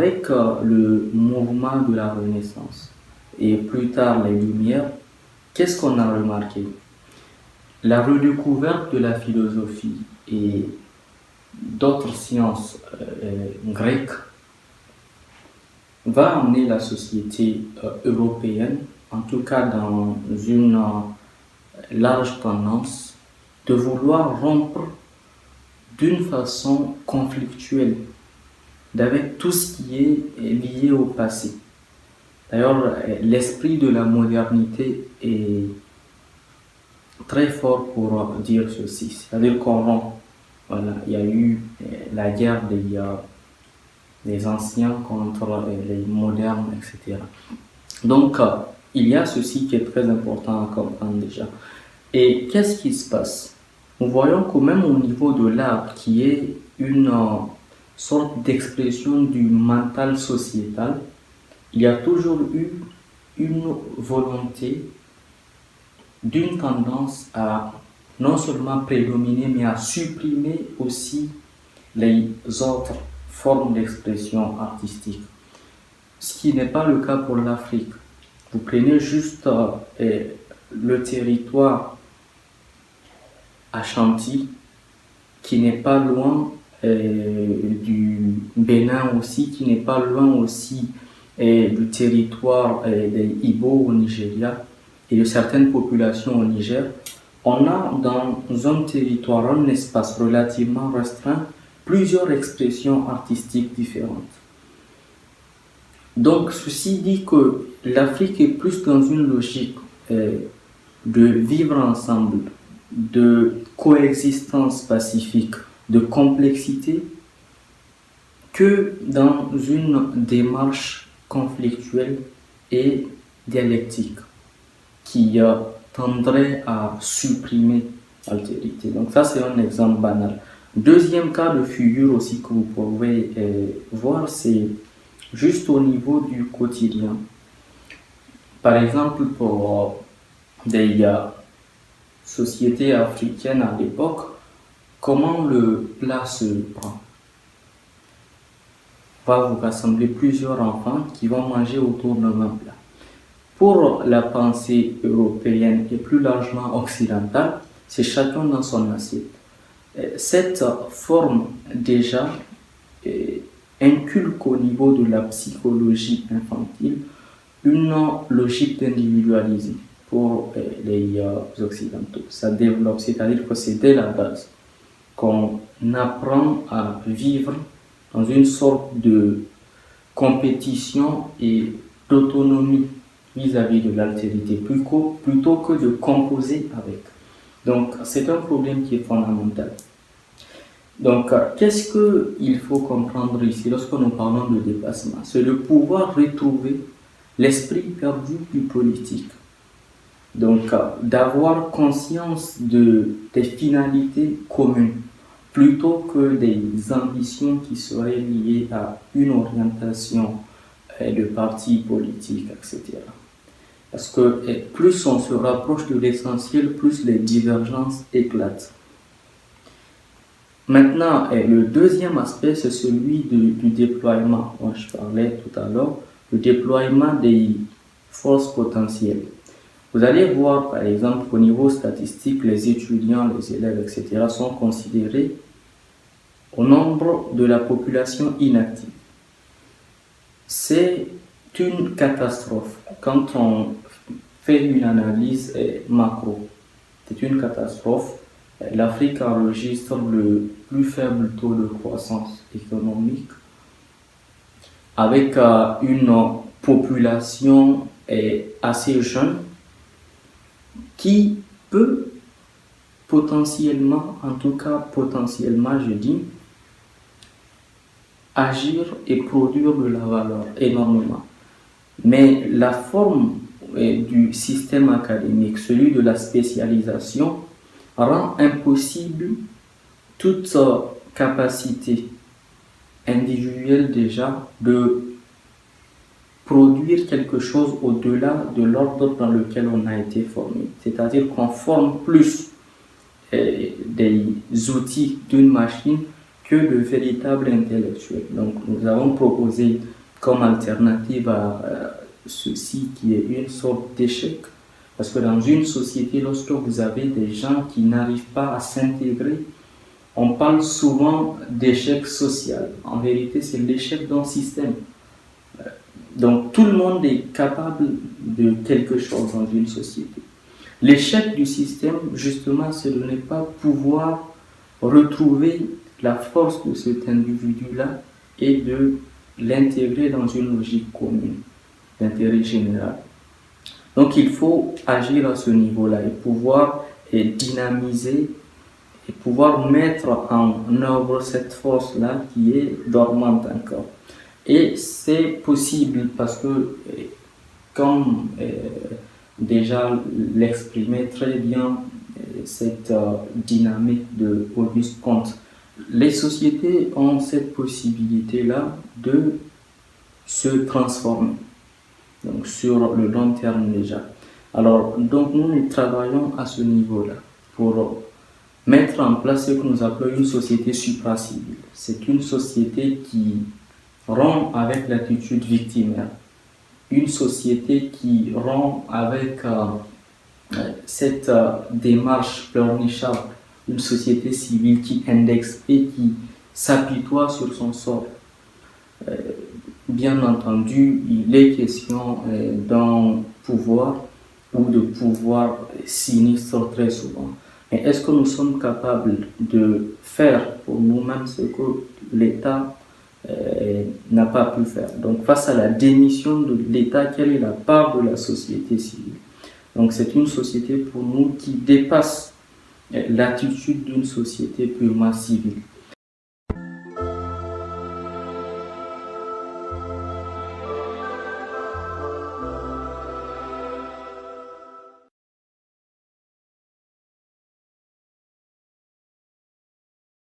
avec le mouvement de la Renaissance et plus tard les Lumières, qu'est-ce qu'on a remarqué? La redécouverte de la philosophie et d'autres sciences grecques va amener la société européenne, en tout cas dans une large tendance, de vouloir rompre d'une façon conflictuelle avec tout ce qui est lié au passé. D'ailleurs, l'esprit de la modernité est très fort pour dire ceci. C'est-à-dire qu'on rompt. Voilà, il y a eu la guerre des anciens contre les modernes, etc. Donc, il y a ceci qui est très important à comprendre déjà. Et qu'est-ce qui se passe? Nous voyons que même au niveau de l'art, qui est une sorte d'expression du mental sociétal, il y a toujours eu une volonté d'une tendance à non seulement prédominer, mais à supprimer aussi les autres formes d'expression artistique. Ce qui n'est pas le cas pour l'Afrique. Vous prenez juste le territoire Ashanti, qui n'est pas loin du Bénin aussi, qui n'est pas loin aussi du territoire des Ibo au Nigeria et de certaines populations au Niger. On a dans un territoire, un espace relativement restreint, plusieurs expressions artistiques différentes. Donc, ceci dit que l'Afrique est plus dans une logique de vivre ensemble, de coexistence pacifique, de complexité, que dans une démarche conflictuelle et dialectique qui tendrait à supprimer l'altérité. Donc ça, c'est un exemple banal. Deuxième cas de figure aussi que vous pouvez voir, c'est juste au niveau du quotidien. Par exemple, pour des sociétés africaines à l'époque, comment le plat se prend? Va vous rassembler plusieurs enfants qui vont manger autour d'un même plat. Pour la pensée européenne et plus largement occidentale, c'est chacun dans son assiette. Cette forme déjà inculque au niveau de la psychologie infantile une logique d'individualisme pour les occidentaux. Ça développe, c'est-à-dire que c'est dès la base qu'on apprend à vivre dans une sorte de compétition et d'autonomie vis-à-vis de l'altérité, plutôt que de composer avec. Donc, c'est un problème qui est fondamental. Donc, qu'est-ce qu'il faut comprendre ici lorsque nous parlons de dépassement? C'est de pouvoir retrouver l'esprit perdu du politique. Donc, d'avoir conscience des finalités communes, plutôt que des ambitions qui seraient liées à une orientation de partis politiques, etc. Parce que plus on se rapproche de l'essentiel, plus les divergences éclatent. Maintenant, le deuxième aspect, c'est celui du déploiement. Moi, je parlais tout à l'heure, le déploiement des forces potentielles. Vous allez voir, par exemple, qu'au niveau statistique, les étudiants, les élèves, etc. sont considérés au nombre de la population inactive. C'est une catastrophe quand on fait une analyse macro. C'est une catastrophe. L'Afrique enregistre le plus faible taux de croissance économique avec une population assez jeune qui peut potentiellement, en tout cas potentiellement, je dis, agir et produire de la valeur énormément. Mais la forme du système académique, celui de la spécialisation, rend impossible toute capacité individuelle déjà de produire quelque chose au-delà de l'ordre dans lequel on a été formé. C'est-à-dire qu'on forme plus des outils d'une machine que de véritables intellectuels. Donc nous avons proposé comme alternative à ceci qui est une sorte d'échec. Parce que dans une société, lorsque vous avez des gens qui n'arrivent pas à s'intégrer, on parle souvent d'échec social. En vérité, c'est l'échec d'un système. Donc tout le monde est capable de quelque chose dans une société. L'échec du système, justement, c'est de ne pas pouvoir retrouver la force de cet individu-là et de l'intégrer dans une logique commune d'intérêt général. Donc il faut agir à ce niveau-là et pouvoir dynamiser et pouvoir mettre en œuvre cette force-là qui est dormante encore. Et c'est possible parce que, comme déjà l'exprimait très bien cette dynamique de Auguste Comte, les sociétés ont cette possibilité-là de se transformer, donc sur le long terme déjà. Alors, donc nous travaillons à ce niveau-là pour mettre en place ce que nous appelons une société supracivile. C'est une société qui rompt avec l'attitude victimaire, une société qui rompt avec cette démarche pleurnicharde, une société civile qui indexe et qui s'apitoie sur son sort. Bien entendu, il est question d'un pouvoir ou de pouvoir sinistre très souvent. Mais est-ce que nous sommes capables de faire pour nous-mêmes ce que l'État n'a pas pu faire? Donc face à la démission de l'État, quelle est la part de la société civile? Donc c'est une société pour nous qui dépasse l'attitude d'une société purement civile.